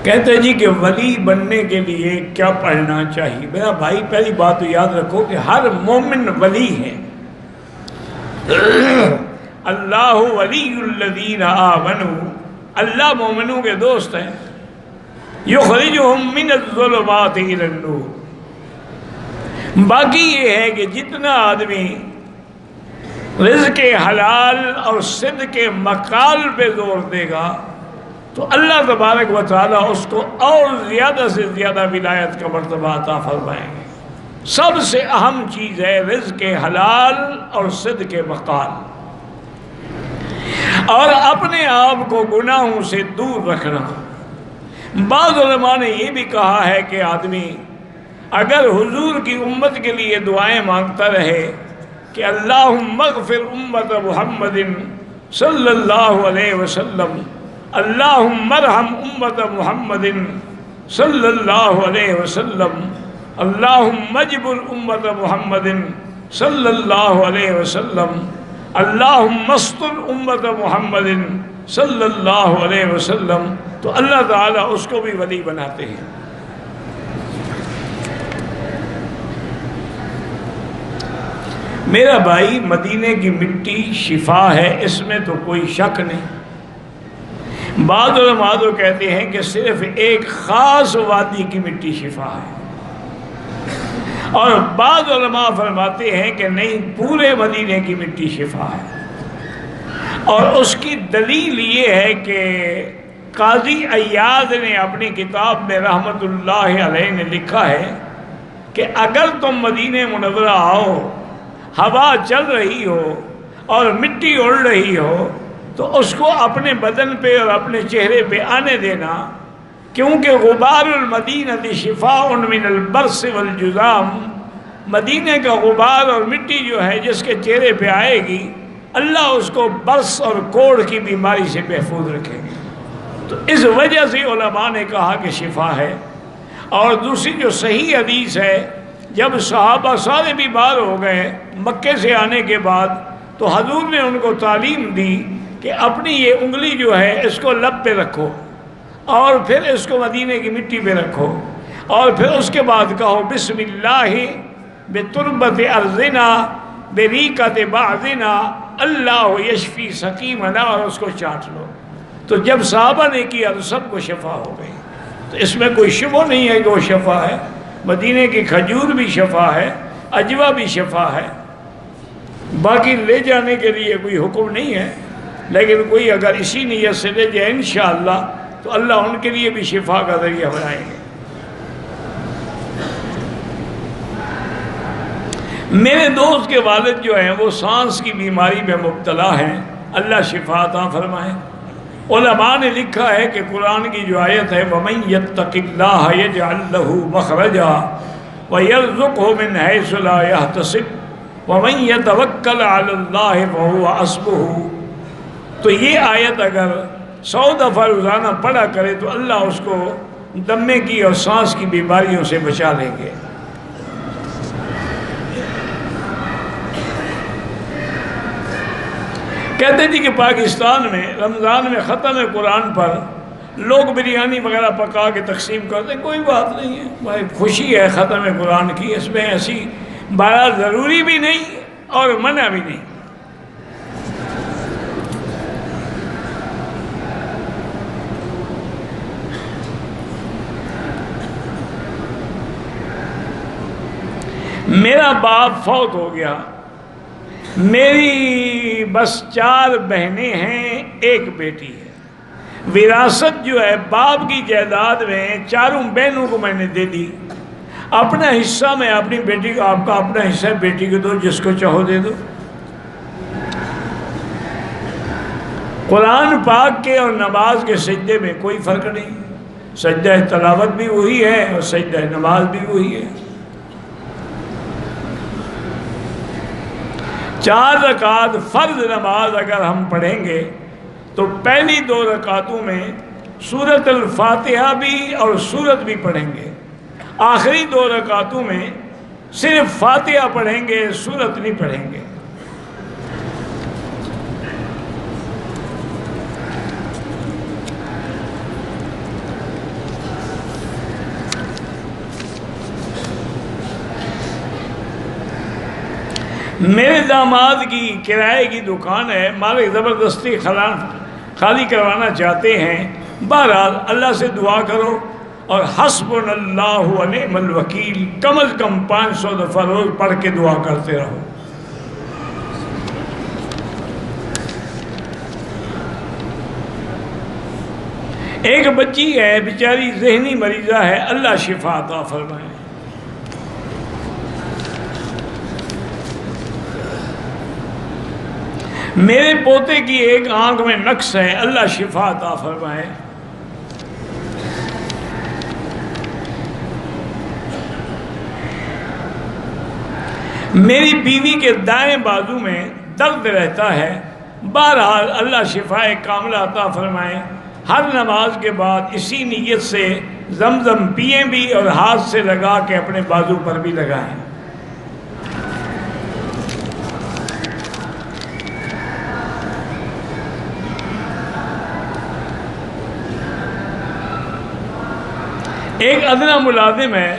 کہتے جی کہ ولی بننے کے لیے کیا پڑھنا چاہیے؟ میرا بھائی پہلی بات تو یاد رکھو کہ ہر مومن ولی ہے۔ اللہ ولی الذین آمنوا، اللہ مومنوں کے دوست ہیں۔ یخرجہم من الظلمات الی النور۔ باقی یہ ہے کہ جتنا آدمی رزق حلال اور صدق مقال پہ زور دے گا تو اللہ تبارک و تعالیٰ اس کو اور زیادہ سے زیادہ ولایت کا مرتبہ عطا فرمائیں گے۔ سب سے اہم چیز ہے رزق حلال اور صدق مقال، اور اپنے آپ کو گناہوں سے دور رکھنا۔ بعض علماء نے یہ بھی کہا ہے کہ آدمی اگر حضور کی امت کے لیے دعائیں مانگتا رہے کہ اللہم اغفر امت محمد صلی اللہ علیہ وسلم، اللہم ارحم امت محمد صلی اللہ علیہ وسلم، اللہم اجبر امت محمد صلی اللہ علیہ وسلم، اللہم استر امت محمد صلی اللہ علیہ وسلم، تو اللہ تعالیٰ اس کو بھی ولی بناتے ہیں۔ میرا بھائی، مدینے کی مٹی شفا ہے، اس میں تو کوئی شک نہیں۔ بعض علماء تو کہتے ہیں کہ صرف ایک خاص وادی کی مٹی شفا ہے، اور بعض علماء فرماتے ہیں کہ نہیں، پورے مدینے کی مٹی شفا ہے۔ اور اس کی دلیل یہ ہے کہ قاضی عیاض نے اپنی کتاب میں رحمت اللہ علیہ نے لکھا ہے کہ اگر تم مدینہ منورہ آؤ، ہوا چل رہی ہو اور مٹی اڑ رہی ہو، تو اس کو اپنے بدن پہ اور اپنے چہرے پہ آنے دینا، کیونکہ غبار المدینہ شفاء من البرص والجذام، مدینے کا غبار اور مٹی جو ہے جس کے چہرے پہ آئے گی، اللہ اس کو برص اور کوڑ کی بیماری سے محفوظ رکھے گی۔ تو اس وجہ سے علماء نے کہا کہ شفا ہے۔ اور دوسری جو صحیح حدیث ہے، جب صحابہ سارے بیمار ہو گئے مکے سے آنے کے بعد، تو حضور نے ان کو تعلیم دی کہ اپنی یہ انگلی جو ہے اس کو لب پہ رکھو، اور پھر اس کو مدینے کی مٹی پہ رکھو، اور پھر اس کے بعد کہو بسم اللہ بتربت ارضنا بریقت بعضنا اللہ یشفی سقیمنا، اور اس کو چاٹ لو۔ تو جب صحابہ نے کیا تو سب کو شفا ہو گئی۔ تو اس میں کوئی شبہ نہیں ہے کہ وہ شفا ہے۔ مدینے کی کھجور بھی شفا ہے، عجوا بھی شفا ہے۔ باقی لے جانے کے لیے کوئی حکم نہیں ہے، لیکن کوئی اگر اسی نیت سے لے جائے انشاءاللہ تو اللہ ان کے لیے بھی شفا کا ذریعہ بنائیں گے۔ میرے دوست کے والد جو ہیں وہ سانس کی بیماری میں مبتلا ہیں، اللہ شفا عطا فرمائے۔ علماء نے لکھا ہے کہ قرآن کی جو آیت ہے وَمَن يَتَّقِ اللَّهَ يَجْعَل لَّهُ مَخْرَجًا وَيَرْزُقْهُ مِنْ حَيْثُ لَا يَحْتَسِبُ وَمَن يَتَوَكَّلْ عَلَى اللَّهِ فَهُوَ حَسْبُهُ۔ تو یہ آیت اگر 100 دفعہ روزانہ پڑھا کرے تو اللہ اس کو دمے کی اور سانس کی بیماریوں سے بچا لیں گے۔ کہتے تھے کہ پاکستان میں رمضان میں ختم قرآن پر لوگ بریانی وغیرہ پکا کے تقسیم کرتے، کوئی بات نہیں ہے بھائی، خوشی ہے ختم قرآن کی، اس میں ایسی بارہ ضروری بھی نہیں اور منع بھی نہیں۔ میرا باپ فوت ہو گیا، میری بس 4 بہنیں ہیں، 1 بیٹی ہے۔ وراثت جو ہے باپ کی جائیداد میں 4 بہنوں کو میں نے دے دی، اپنا حصہ میں اپنی بیٹی کو، آپ کا اپنا حصہ بیٹی کو دو، جس کو چاہو دے دو۔ قرآن پاک کے اور نماز کے سجدے میں کوئی فرق نہیں، سجدہ تلاوت بھی وہی ہے اور سجدہ نماز بھی وہی ہے۔ 4 رکعت فرض نماز اگر ہم پڑھیں گے تو پہلی 2 رکعتوں میں سورۃ الفاتحہ بھی اور سورت بھی پڑھیں گے، آخری 2 رکعتوں میں صرف فاتحہ پڑھیں گے، سورت نہیں پڑھیں گے۔ میرے داماد کی کرائے کی دکان ہے، مالک زبردستی خالی کروانا چاہتے ہیں۔ بہرحال اللہ سے دعا کرو، اور حسبنا اللہ و نعم الوکیل کم از کم 500 دفعہ روز پڑھ کے دعا کرتے رہو۔ ایک بچی ہے بیچاری ذہنی مریضہ ہے، اللہ شفا عطا فرمائے۔ میرے پوتے کی ایک آنکھ میں نقص ہے، اللہ شفا عطا فرمائے۔ میری بیوی کے دائیں بازو میں درد رہتا ہے، بہرحال اللہ شفا کاملہ عطا فرمائے۔ ہر نماز کے بعد اسی نیت سے زمزم پئیں بھی اور ہاتھ سے لگا کے اپنے بازو پر بھی لگائیں۔ ایک ادنا ملازم ہے،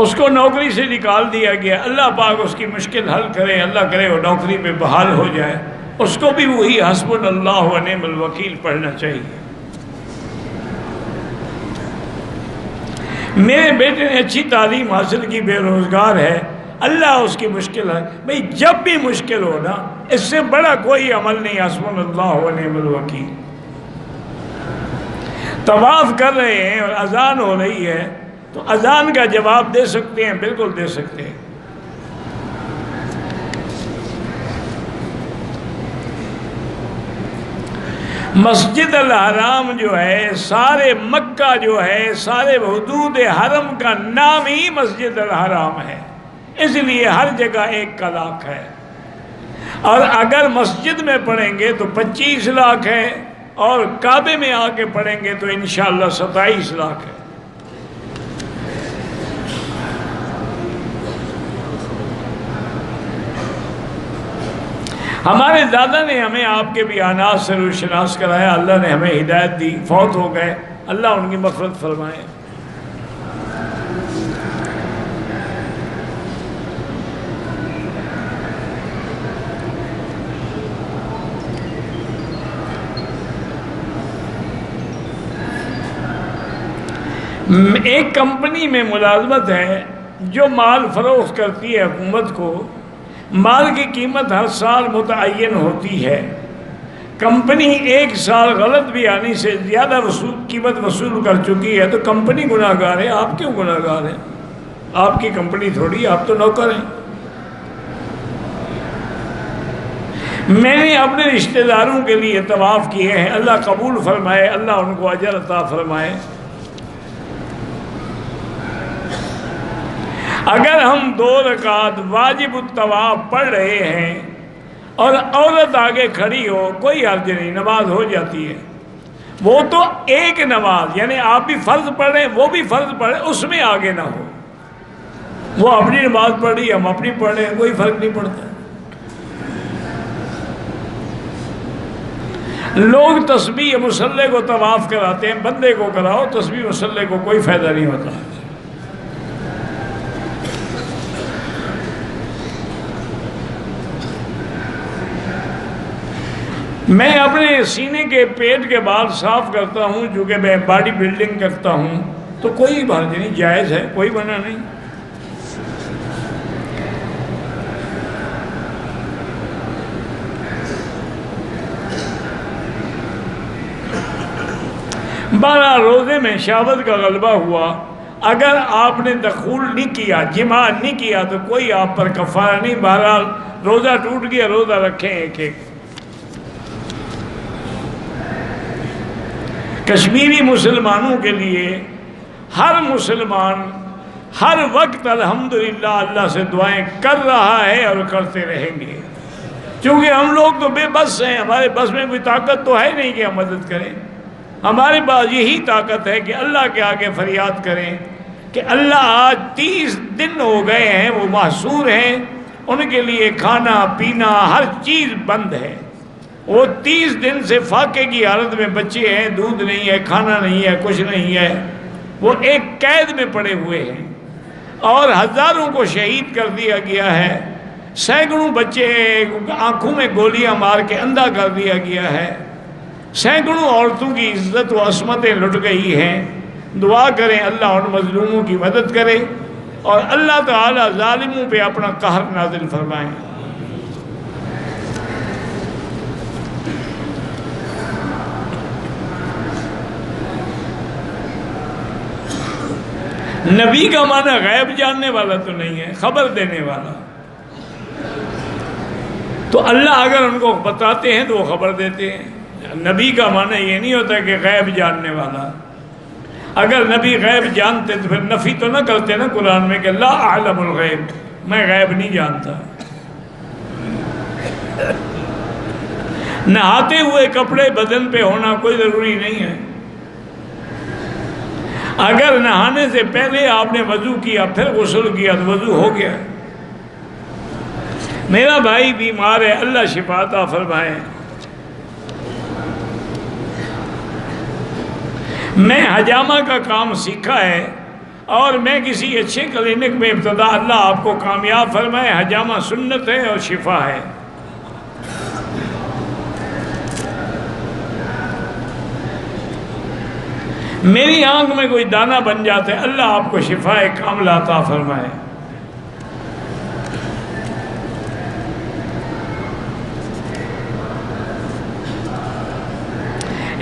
اس کو نوکری سے نکال دیا گیا، اللہ پاک اس کی مشکل حل کرے، اللہ کرے وہ نوکری پہ بحال ہو جائے۔ اس کو بھی وہی حسبنا اللہ و نعم الوکیل پڑھنا چاہیے۔ میرے بیٹے نے اچھی تعلیم حاصل کی، بے روزگار ہے، اللہ اس کی مشکل ہے۔ بھئی جب بھی مشکل ہو نا، اس سے بڑا کوئی عمل نہیں، حسبنا اللہ و نعم الوکیل۔ طواف کر رہے ہیں اور اذان ہو رہی ہے تو اذان کا جواب دے سکتے ہیں، بالکل دے سکتے ہیں۔ مسجد الحرام جو ہے، سارے مکہ جو ہے، سارے حدود حرم کا نام ہی مسجد الحرام ہے، اس لیے ہر جگہ ایک کا لاکھ ہے، اور اگر مسجد میں پڑھیں گے تو 25 لاکھ ہے، اور کعبے میں آ کے پڑھیں گے تو انشاءاللہ 27 لاکھ ہے۔ ہمارے دادا نے ہمیں آپ کے بیانات سے روشناس کرایا، اللہ نے ہمیں ہدایت دی، فوت ہو گئے، اللہ ان کی مغفرت فرمائے۔ ایک کمپنی میں ملازمت ہے جو مال فروخت کرتی ہے حکومت کو، مال کی قیمت ہر سال متعین ہوتی ہے۔ کمپنی ایک سال غلط بیانی سے زیادہ قیمت وصول کر چکی ہے تو کمپنی گناہ گار ہے، آپ کیوں گناہ گار ہیں؟ آپ کی کمپنی تھوڑی، آپ تو نوکر ہیں۔ میں نے اپنے رشتہ داروں کے لیے طواف کیے ہیں، اللہ قبول فرمائے، اللہ ان کو اجر عطا فرمائے۔ اگر ہم 2 رکعت واجب الطواف پڑھ رہے ہیں اور عورت آگے کھڑی ہو، کوئی حرج نہیں، نماز ہو جاتی ہے۔ وہ تو ایک نماز، یعنی آپ بھی فرض پڑھ رہے ہیں، وہ بھی فرض پڑھ رہے ہیں، اس میں آگے نہ ہو۔ وہ اپنی نماز پڑھ رہی ہے، ہم اپنی پڑھ رہے ہیں، کوئی فرق نہیں پڑتا۔ لوگ تسبیح مصلی کو طواف کراتے ہیں، بندے کو کراؤ، تسبیح مصلی کو کوئی فائدہ نہیں ہوتا۔ میں اپنے سینے کے پیٹ کے بال صاف کرتا ہوں، چونکہ میں باڈی بلڈنگ کرتا ہوں، تو کوئی حرج نہیں، جائز ہے، کوئی منع نہیں۔ بارہ روزے میں شہوت کا غلبہ ہوا، اگر آپ نے دخول نہیں کیا، جماع نہیں کیا تو کوئی آپ پر کفارہ نہیں، بہرحال روزہ ٹوٹ گیا، روزہ رکھیں ایک ایک۔ کشمیری مسلمانوں کے لیے ہر مسلمان ہر وقت الحمدللہ اللہ سے دعائیں کر رہا ہے اور کرتے رہیں گے، چونکہ ہم لوگ تو بے بس ہیں، ہمارے بس میں کوئی طاقت تو ہے نہیں کہ ہم مدد کریں۔ ہمارے پاس یہی طاقت ہے کہ اللہ کے آگے فریاد کریں کہ اللہ آج 30 دن ہو گئے ہیں، وہ محصور ہیں، ان کے لیے کھانا پینا ہر چیز بند ہے، وہ 30 دن سے فاقے کی حالت میں بچے ہیں، دودھ نہیں ہے، کھانا نہیں ہے، کچھ نہیں ہے، وہ ایک قید میں پڑے ہوئے ہیں، اور ہزاروں کو شہید کر دیا گیا ہے۔ سینکڑوں بچے آنکھوں میں گولیاں مار کے اندھا کر دیا گیا ہے، سینکڑوں عورتوں کی عزت و عصمتیں لٹ گئی ہیں۔ دعا کریں اللہ ان مظلوموں کی مدد کرے اور اللہ تعالی ظالموں پہ اپنا قہر نازل فرمائیں۔ نبی کا معنی غیب جاننے والا تو نہیں ہے، خبر دینے والا۔ تو اللہ اگر ان کو بتاتے ہیں تو وہ خبر دیتے ہیں۔ نبی کا معنی یہ نہیں ہوتا کہ غیب جاننے والا۔ اگر نبی غیب جانتے تو پھر نفی تو نہ کرتے نا قرآن میں کہ لا اعلم الغیب، میں غیب نہیں جانتا۔ نہاتے ہوئے کپڑے بدن پہ ہونا کوئی ضروری نہیں ہے۔ اگر نہانے سے پہلے آپ نے وضو کیا پھر غسل کیا تو وضو ہو گیا۔ میرا بھائی بیمار ہے، اللہ شفا عطا فرمائے۔ میں حجامہ کا کام سیکھا ہے اور میں کسی اچھے کلینک میں ابتدا، اللہ آپ کو کامیاب فرمائے۔ حجامہ سنت ہے اور شفا ہے۔ میری آنکھ میں کوئی دانہ بن جاتا ہے، اللہ آپ کو شفا کاملہ عطا فرمائے۔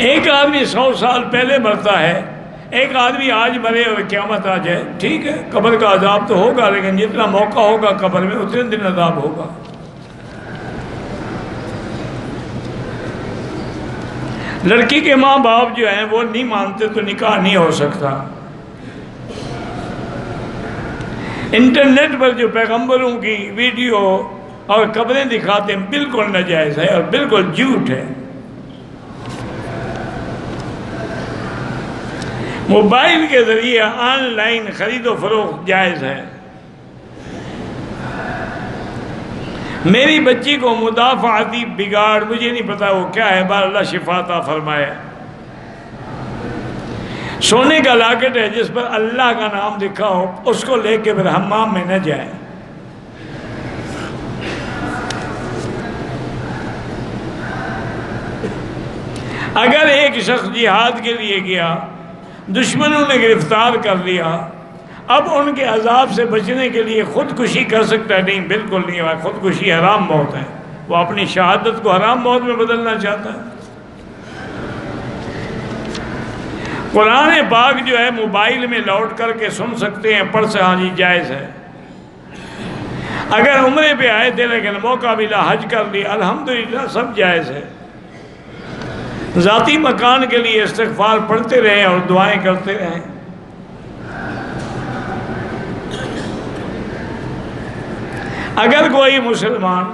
ایک آدمی 100 سال پہلے مرتا ہے، ایک آدمی آج مرے اور قیامت آ جائے، ٹھیک ہے، قبر کا عذاب تو ہوگا، لیکن جتنا موقع ہوگا قبر میں اتنے دن عذاب ہوگا۔ لڑکی کے ماں باپ جو ہیں وہ نہیں مانتے تو نکاح نہیں ہو سکتا۔ انٹرنیٹ پر جو پیغمبروں کی ویڈیو اور قبریں دکھاتے ہیں بالکل ناجائز ہے اور بالکل جھوٹ ہے۔ موبائل کے ذریعے آن لائن خرید و فروخت جائز ہے۔ میری بچی کو مدافعتی بگاڑ، مجھے نہیں پتا وہ کیا ہے، بار اللہ شفا عطا فرمائے، سونے کا لاکٹ ہے جس پر اللہ کا نام لکھا ہو، اس کو لے کے پھر حمام میں نہ جائے۔ اگر ایک شخص جہاد کے لیے گیا، دشمنوں نے گرفتار کر لیا، اب ان کے عذاب سے بچنے کے لیے خودکشی کر سکتا ہے؟ نہیں، بالکل نہیں ہوا۔ خودکشی حرام موت ہے، وہ اپنی شہادت کو حرام موت میں بدلنا چاہتا ہے۔ قرآن پاک جو ہے موبائل میں لوڈ کر کے سن سکتے ہیں، پڑھ سے، ہاں جی جائز ہے۔ اگر عمرے پہ آئے تھے لیکن موقع ملا حج کر لیا، الحمدللہ سب جائز ہے۔ ذاتی مکان کے لیے استغفار پڑھتے رہیں اور دعائیں کرتے رہیں۔ اگر کوئی مسلمان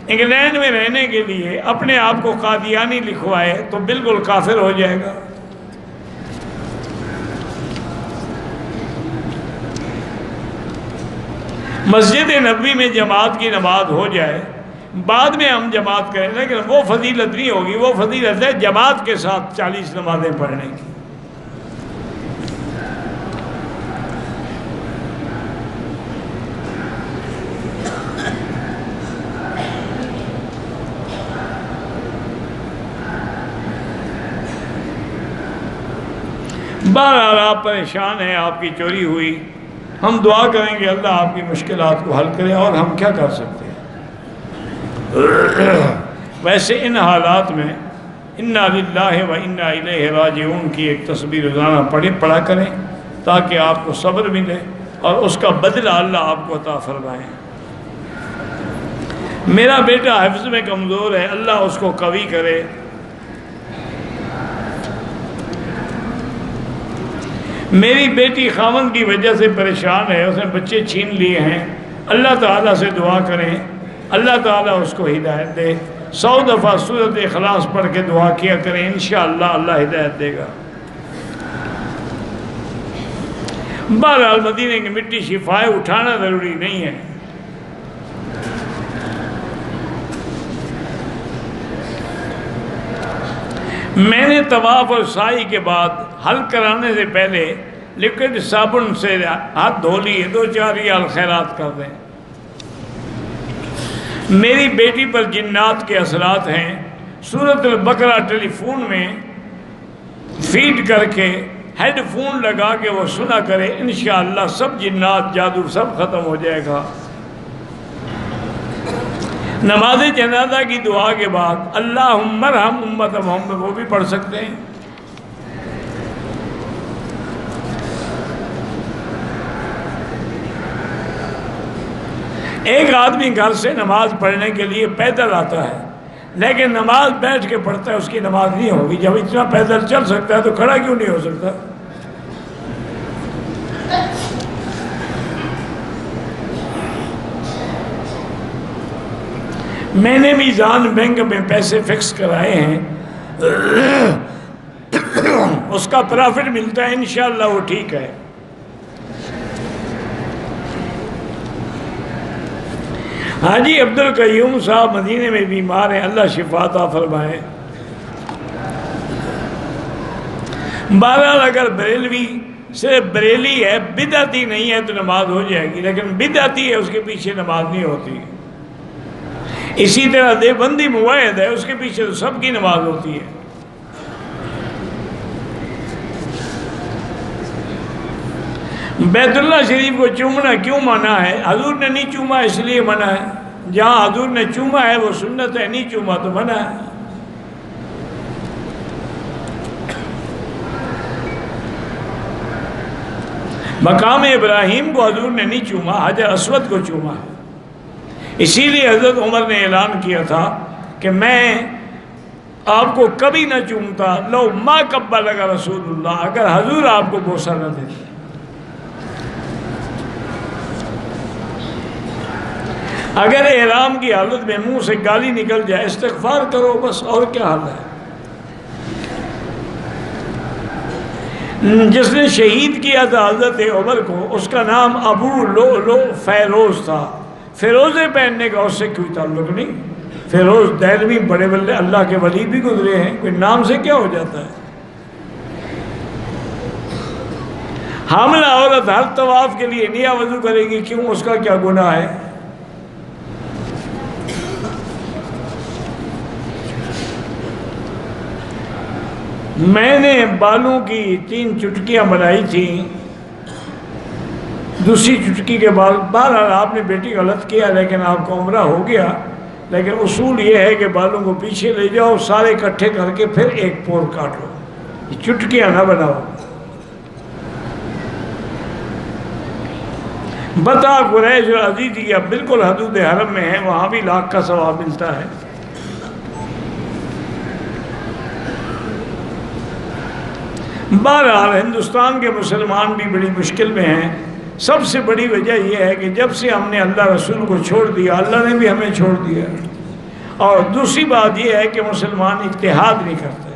انگلینڈ میں رہنے کے لیے اپنے آپ کو قادیانی لکھوائے تو بالکل کافر ہو جائے گا۔ مسجد نبوی میں جماعت کی نماز ہو جائے، بعد میں ہم جماعت کریں، لیکن وہ فضیلت نہیں ہوگی، وہ فضیلت ہے جماعت کے ساتھ 40 نمازیں پڑھنے کی۔ بہرحال آپ پریشان ہیں، آپ کی چوری ہوئی، ہم دعا کریں گے اللہ آپ کی مشکلات کو حل کرے، اور ہم کیا کر سکتے ہیں۔ ویسے ان حالات میں انا للہ و انا الیہ راجعون کی ایک تسبیح روزانہ پڑھا کریں تاکہ آپ کو صبر ملے اور اس کا بدلہ اللہ آپ کو عطا فرمائے۔ میرا بیٹا حفظ میں کمزور ہے، اللہ اس کو قوی کرے۔ میری بیٹی خاوند کی وجہ سے پریشان ہے، اس نے بچے چھین لیے ہیں، اللہ تعالیٰ سے دعا کریں اللہ تعالیٰ اس کو ہدایت دے۔ 100 دفعہ سورۃ اخلاص پڑھ کے دعا کیا کریں، انشاءاللہ اللہ ہدایت دے گا۔ بہرحال مدینے کی مٹی شفائے اٹھانا ضروری نہیں ہے۔ میں نے طواف اور سعی کے بعد حل کرانے سے پہلے لیکوڈ صابن سے ہاتھ دھو لیے، 2-4 ریال خیرات کر دیں۔ میری بیٹی پر جنات کے اثرات ہیں، سورۃ البقرہ ٹیلی فون میں فیڈ کر کے ہیڈ فون لگا کے وہ سنا کرے، انشاءاللہ سب جنات جادو سب ختم ہو جائے گا۔ نماز جنازہ کی دعا کے بعد اللہم ارحم امت محمد وہ بھی پڑھ سکتے ہیں۔ ایک آدمی گھر سے نماز پڑھنے کے لیے پیدل آتا ہے، لیکن نماز بیٹھ کے پڑھتا ہے، اس کی نماز نہیں ہوگی۔ جب اتنا پیدل چل سکتا ہے تو کھڑا کیوں نہیں ہو سکتا؟ میں نے میزان بینک میں پیسے فکس کرائے ہیں، اس کا پرافٹ ملتا ہے، انشاءاللہ وہ ٹھیک ہے۔ حاجی عبدالقیوم صاحب مدینے میں بیمار ہیں، اللہ شفا عطا فرمائے۔ بہرحال اگر بریلوی صرف بریلی ہے، بدعتی نہیں ہے تو نماز ہو جائے گی، لیکن بدعتی ہے اس کے پیچھے نماز نہیں ہوتی۔ اسی طرح دیوبندی موحد ہے، اس کے پیچھے تو سب کی نماز ہوتی ہے۔ بیت اللہ شریف کو چومنا کیوں منع ہے؟ حضور نے نہیں چوما اس لیے منع ہے۔ جہاں حضور نے چوما ہے وہ سنت ہے، نہیں چوما تو منع ہے۔ مقام ابراہیم کو حضور نے نہیں چوما، حجر اسود کو چوما ہے۔ اسی لیے حضرت عمر نے اعلان کیا تھا کہ میں آپ کو کبھی نہ چومتا، لو ما قبلک رسول اللہ، اگر حضور آپ کو بوسہ نہ دیتے۔ اگر احرام کی حالت میں منہ سے گالی نکل جائے استغفار کرو بس، اور کیا حال ہے؟ جس نے شہید کیا تھا حضرت عمر کو، اس کا نام ابو لؤلؤ فیروز تھا۔ فیروزے پہننے کا اس سے کوئی تعلق نہیں۔ فیروز دہلوی بڑے بڑے اللہ کے ولی بھی گزرے ہیں، کوئی نام سے کیا ہو جاتا ہے؟ حاملہ عورت ہر طواف کے لیے نیا وضو کرے گی، کیوں؟ اس کا کیا گناہ ہے؟ میں نے بالوں کی 3 چٹکیاں بنائی تھیں، دوسری چٹکی کے بعد بہرحال آپ نے بیٹی غلط کیا، لیکن آپ کا عمرہ ہو گیا۔ لیکن اصول یہ ہے کہ بالوں کو پیچھے لے جاؤ، سارے اکٹھے کر کے پھر ایک پور کاٹ لو، یہ چٹکیاں نہ بناؤ۔ بتا قریش اور عزیزیہ بالکل حدود حرم میں ہیں، وہاں بھی لاکھ کا ثواب ملتا ہے۔ بہرحال ہندوستان کے مسلمان بھی بڑی مشکل میں ہیں۔ سب سے بڑی وجہ یہ ہے کہ جب سے ہم نے اللہ رسول کو چھوڑ دیا، اللہ نے بھی ہمیں چھوڑ دیا، اور دوسری بات یہ ہے کہ مسلمان اتحاد نہیں کرتے۔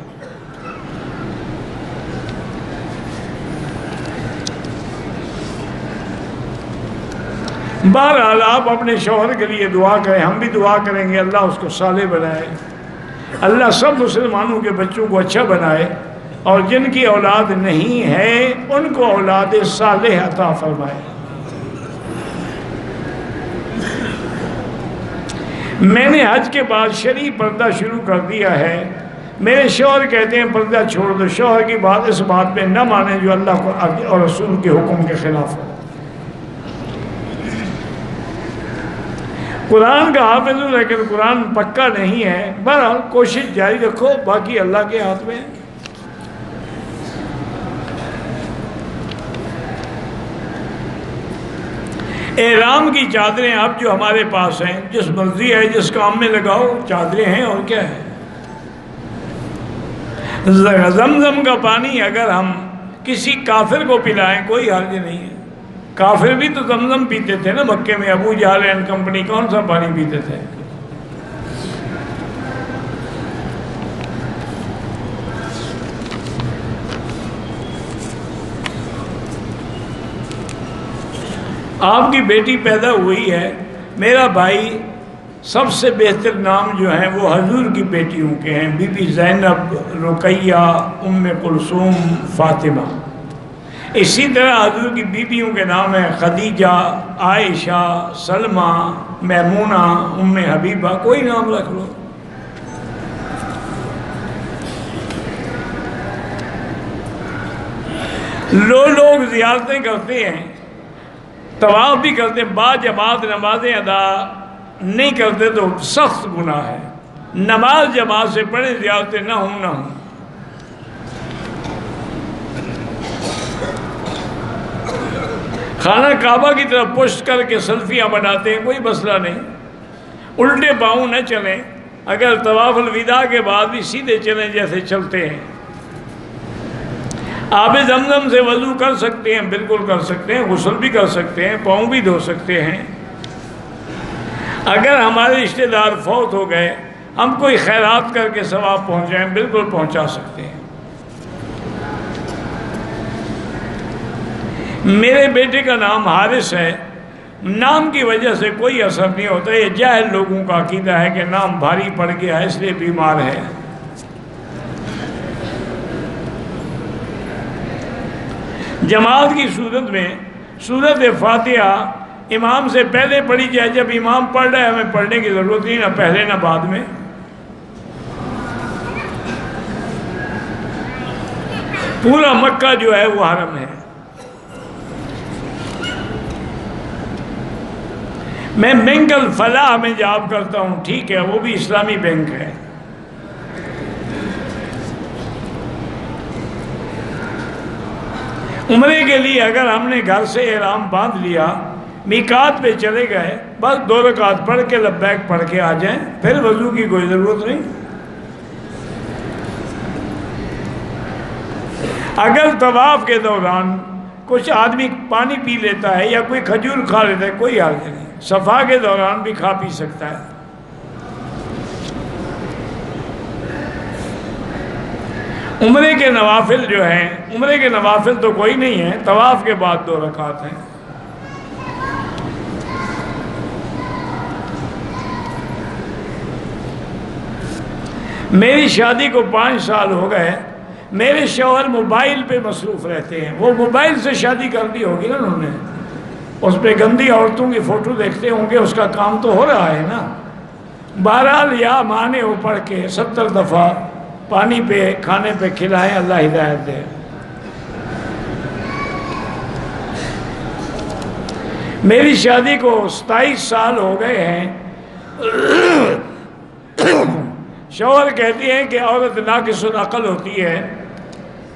بہرحال آپ اپنے شوہر کے لیے دعا کریں، ہم بھی دعا کریں گے اللہ اس کو صالح بنائے، اللہ سب مسلمانوں کے بچوں کو اچھا بنائے، اور جن کی اولاد نہیں ہے ان کو اولاد صالح عطا فرمائے۔ میں نے حج کے بعد شرعی پردہ شروع کر دیا ہے۔ میرے شوہر کہتے ہیں پردہ چھوڑ دو، شوہر کی بات اس بات میں نہ مانیں جو اللہ کو اور رسول کے حکم کے خلاف ہو۔ قرآن کا حافظ ہوں لیکن قرآن پکا نہیں ہے۔ بہرحال کوشش جاری رکھو، باقی اللہ کے ہاتھ میں ہے۔ احرام کی چادریں اب جو ہمارے پاس ہیں، جس مرضی ہے جس کام میں لگاؤ، چادریں ہیں اور کیا ہے۔ زمزم کا پانی اگر ہم کسی کافر کو پلائیں کوئی حرج نہیں ہے۔ کافر بھی تو زمزم پیتے تھے نا مکے میں، ابو جہل اینڈ کمپنی کون سا پانی پیتے تھے؟ آپ کی بیٹی پیدا ہوئی ہے، میرا بھائی سب سے بہتر نام جو ہیں وہ حضور کی بیٹیوں کے ہیں، بی بی زینب، رقیہ، ام کلثوم، فاطمہ۔ اسی طرح حضور کی بیویوں کے نام ہیں خدیجہ، عائشہ، سلمہ، میمونہ، ام حبیبہ، کوئی نام رکھ لو۔ لوگ زیارتیں کرتے ہیں، طواف بھی کرتے ہیں، با جماعت نمازیں ادا نہیں کرتے تو سخت گناہ ہے۔ نماز جماعت سے پڑھیں، زیارتیں نہ ہوں نہ ہوں۔ خانہ کعبہ کی طرف پشت کر کے سلفیاں بناتے ہیں، کوئی مسئلہ نہیں، الٹے پاؤں نہ چلیں، اگر طواف الوداع کے بعد بھی سیدھے چلیں جیسے چلتے ہیں۔ آب زمزم سے وضو کر سکتے ہیں، بالکل کر سکتے ہیں، غسل بھی کر سکتے ہیں، پاؤں بھی دھو سکتے ہیں۔ اگر ہمارے رشتہ دار فوت ہو گئے، ہم کوئی خیرات کر کے ثواب پہنچائیں، بالکل پہنچا سکتے ہیں۔ میرے بیٹے کا نام حارث ہے، نام کی وجہ سے کوئی اثر نہیں ہوتا، یہ جاہل لوگوں کا عقیدہ ہے کہ نام بھاری پڑ گیا ہے اس لیے بیمار ہے۔ جماعت کی صورت میں سورۃ فاتحہ امام سے پہلے پڑھی جائے، جب امام پڑھ رہا ہے ہمیں پڑھنے کی ضرورت نہیں، نہ پہلے نہ بعد میں۔ پورا مکہ جو ہے وہ حرم ہے۔ میں بینک الفلاح میں جاب کرتا ہوں، ٹھیک ہے، وہ بھی اسلامی بینک ہے۔ عمرے کے لیے اگر ہم نے گھر سے احرام باندھ لیا، میقات پہ چلے گئے، بس 2 رکعت پڑھ کے لبیک پڑھ کے آ جائیں، پھر وضو کی کوئی ضرورت نہیں۔ اگر طواف کے دوران کچھ آدمی پانی پی لیتا ہے یا کوئی کھجور کھا لیتا ہے، کوئی حرج نہیں، صفا کے دوران بھی کھا پی سکتا ہے۔ عمرے کے نوافل جو ہیں، عمرے کے نوافل تو کوئی نہیں ہے، طواف کے بعد 2 رکعت ہیں۔ میری شادی کو 5 سال ہو گئے، میرے شوہر موبائل پہ مصروف رہتے ہیں، وہ موبائل سے شادی کر دی ہوگی نا انہوں نے، اس پہ گندی عورتوں کی فوٹو دیکھتے ہوں گے، اس کا کام تو ہو رہا ہے نا۔ بہرحال یا مانے وہ پڑھ کے 70 دفعہ پانی پہ کھانے پہ کھلائیں، اللہ ہدایت دے۔ میری شادی کو 27 سال ہو گئے ہیں، شوہر کہتی ہیں کہ عورت ناقص العقل ہوتی ہے،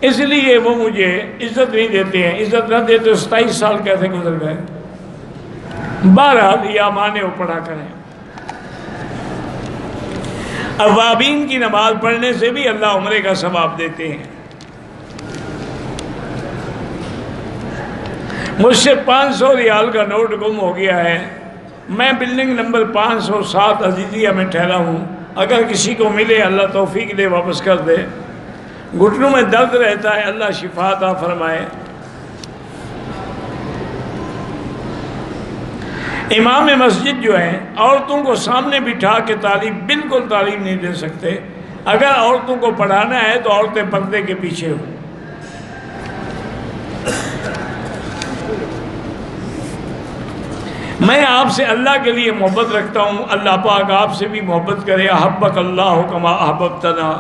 اس لیے وہ مجھے عزت نہیں دیتے ہیں، عزت نہ دیتے 27 سال کیسے گزر گئے۔ بہرحال یا مانے وہ پڑھا کریں۔ اوابین کی نماز پڑھنے سے بھی اللہ عمرے کا ثواب دیتے ہیں۔ مجھ سے 500 ریال کا نوٹ گم ہو گیا ہے، میں بلڈنگ نمبر 507 عزیزیہ میں ٹھہرا ہوں، اگر کسی کو ملے اللہ توفیق دے واپس کر دے۔ گھٹنوں میں درد رہتا ہے، اللہ شفا عطا فرمائے۔ امام مسجد جو ہیں عورتوں کو سامنے بٹھا کے تعلیم بالکل تعلیم نہیں دے سکتے، اگر عورتوں کو پڑھانا ہے تو عورتیں پردے کے پیچھے ہوں۔ میں آپ سے اللہ کے لیے محبت رکھتا ہوں، اللہ پاک آپ سے بھی محبت کرے۔ احبک اللہ کما احببتنا۔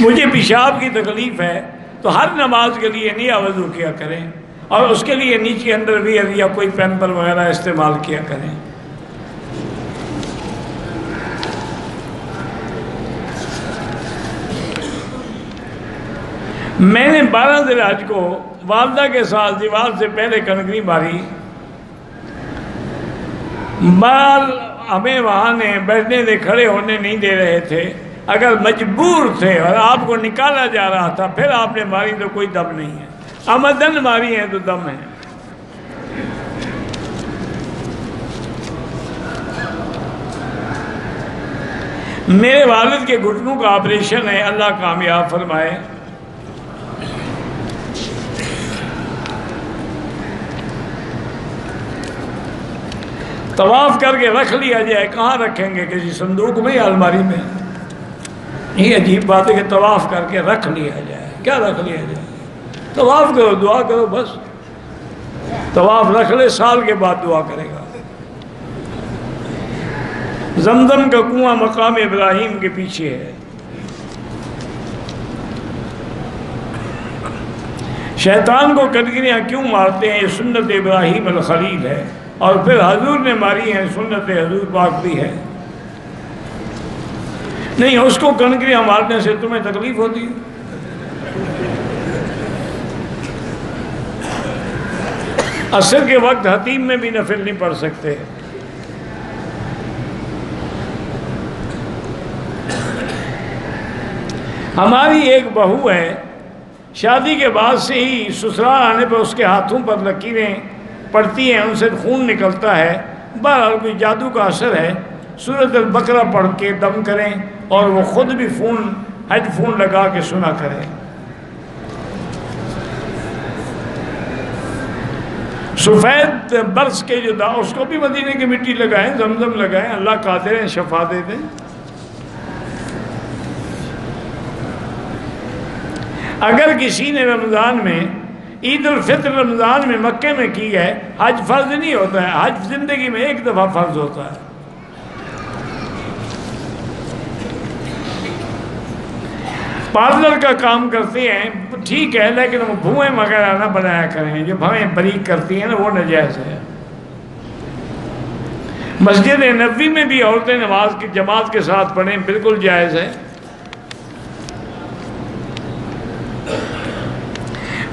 مجھے پیشاب کی تکلیف ہے تو ہر نماز کے لیے نیا وضو کیا کریں، اور اس کے لیے نیچے انڈر ویئر یا کوئی پیمپر وغیرہ استعمال کیا کریں۔ میں نے 12 ذی الحج کو والدہ کے ساتھ دیوار سے پہلے کنکری ماری، بال ہمیں وہاں نے بیٹھنے دے، کھڑے ہونے نہیں دے رہے تھے، اگر مجبور تھے اور آپ کو نکالا جا رہا تھا پھر آپ نے ماری تو کوئی دم نہیں ہے، عمدن ماری ہے تو دم ہے۔ میرے والد کے گھٹنوں کا آپریشن ہے، اللہ کامیاب فرمائے۔ طواف کر کے رکھ لیا جائے، کہاں رکھیں گے؟ کسی صندوق میں یا الماری میں؟ یہ عجیب بات ہے کہ طواف کر کے رکھ لیا جائے. کیا رکھ لیا جائے؟ طواف کرو، دعا کرو بس. طواف رکھ لے، سال کے بعد دعا کرے گا. زمزم کا کنواں مقام ابراہیم کے پیچھے ہے. شیطان کو کنکریاں کیوں مارتے ہیں؟ یہ سنت ابراہیم الخلیل ہے، اور پھر حضور نے ماری ہیں، سنت حضور پاک بھی ہے. نہیں، اس کو کنکریاں مارنے سے تمہیں تکلیف ہوتی ہے؟ عصر کے وقت حتیم میں بھی نفل نہیں پڑھ سکتے. ہماری ایک بہو ہے، شادی کے بعد سے ہی سسرال آنے پر اس کے ہاتھوں پر لکیریں پڑتی ہیں، ان سے خون نکلتا ہے. بہرحال کوئی جادو کا اثر ہے. سورۃ البقرہ پڑھ کے دم کریں اور وہ خود بھی ہیڈ فون لگا کے سنا کریں. سفید برس کے جو اس کو بھی مدینے کی مٹی لگائیں، زمزم لگائیں، اللہ قادر ہے شفا دے دیں. اگر کسی نے رمضان میں عید الفطر رمضان میں مکے میں کی ہے، حج فرض نہیں ہوتا ہے. حج زندگی میں ایک دفعہ فرض ہوتا ہے. پارلر کا کام کرتے ہیں ٹھیک ہے، لیکن وہ بھوئیں وغیرہ نہ بنایا کریں. جو بھوئیں بریک کرتی ہیں نا، وہ ناجائز ہے. مسجد نبوی میں بھی عورتیں نماز کی جماعت کے ساتھ پڑھیں، بالکل جائز ہے.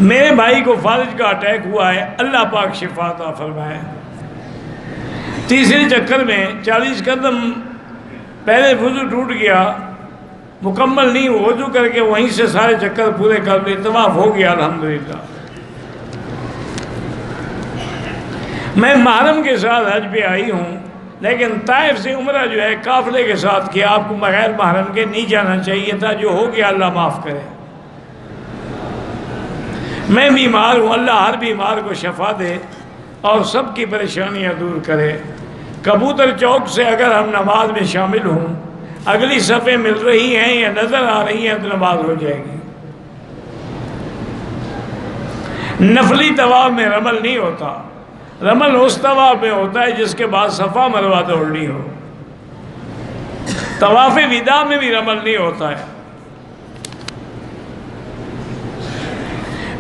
میرے بھائی کو فالج کا اٹیک ہوا ہے، اللہ پاک شفا عطا فرمائے. تیسرے چکر میں 40 قدم پہلے وضو ٹوٹ گیا، مکمل نہیں، وضو کر کے وہیں سے سارے چکر پورے کر لیے، طواف ہو گیا الحمدللہ. میں محرم کے ساتھ حج پہ آئی ہوں، لیکن طائف سے عمرہ جو ہے قافلے کے ساتھ کیا. آپ کو بغیر محرم کے نہیں جانا چاہیے تھا. جو ہو گیا اللہ معاف کرے. میں بیمار ہوں، اللہ ہر بیمار کو شفا دے اور سب کی پریشانیاں دور کرے. کبوتر چوک سے اگر ہم نماز میں شامل ہوں، اگلی صفیں مل رہی ہیں یا نظر آ رہی ہیں تو نماز ہو جائے گی. نفلی طواف میں رمل نہیں ہوتا. رمل اس طواف میں ہوتا ہے جس کے بعد صفا مروہ دوڑنی ہو. طواف وداع میں بھی رمل نہیں ہوتا ہے.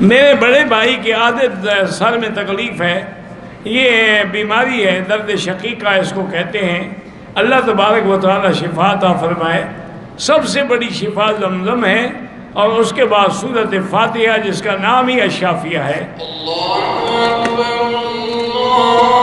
میرے بڑے بھائی کی عادت سر میں تکلیف ہے، یہ بیماری ہے، درد شقیقہ اس کو کہتے ہیں. اللہ تبارک و تعالی شفا عطا فرمائے. سب سے بڑی شفا زمزم ہے، اور اس کے بعد سورۃ فاتحہ جس کا نام ہی الشافیہ ہے. اللہ اکبر اللہ